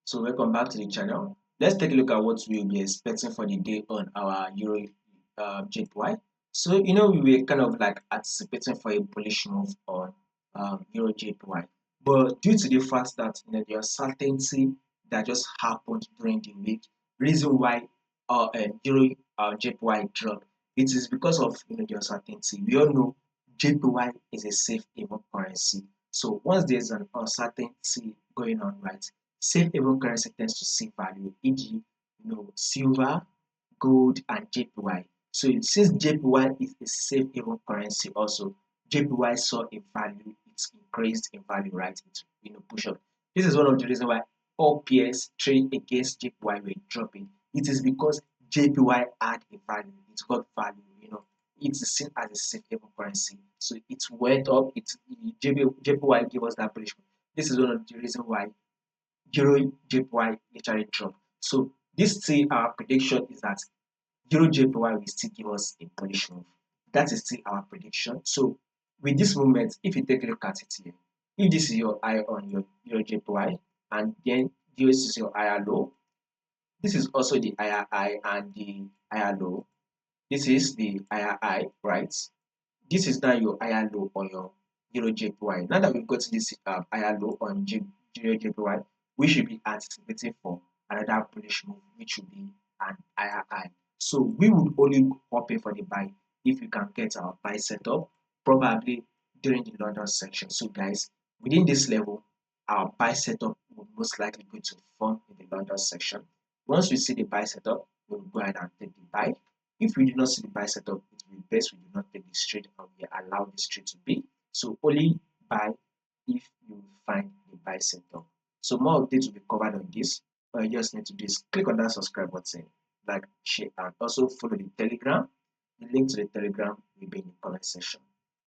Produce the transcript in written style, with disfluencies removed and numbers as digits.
So welcome back to the channel. Let's take a look at what we'll be expecting for the day on our Euro JPY. So we were kind of like anticipating for a bullish move on Euro JPY, but due to the fact that the uncertainty that just happened during the week, reason why Euro JPY dropped, it is because of the uncertainty. We all know JPY is a safe haven currency. So once there's an uncertainty going on, right? Safe haven currency tends to see value, e.g., silver, gold, and JPY. So since JPY is a safe haven currency, also JPY saw a value, it's increased in value, right? It push up. This is one of the reasons why all peers trade against JPY were dropping. It is because JPY had a value, it got value, it's seen as a safe haven currency. So it went up, JPY gave us that bullish. This is one of the reasons why Euro JPY literally dropped. So this still our prediction is that Euro JPY will still give us a bullish move. That is still our prediction. So with this movement, if you take a look at it here, if this is your high on your Euro JPY and then this is your higher low, this is also the higher high and the higher low. This is the higher high, right? This is now your higher low on your Euro JPY. Now that we've got this higher low on Euro JPY, we should be anticipating for another bullish move, which will be an higher high. So we would only hop in for the buy if we can get our buy set up, probably during the London section. So guys, within this level, our buy setup will most likely going to form in the London section. Once we see the buy setup, we will go ahead and take the buy. If we do not see the buy setup, it will be best we do not take this trade and we allow this trade to be. So only buy if you find the buy setup. So more updates will be covered on this. All you just need to do is click on that subscribe button, like, share, and also follow the Telegram. The link to the Telegram will be in the comment section.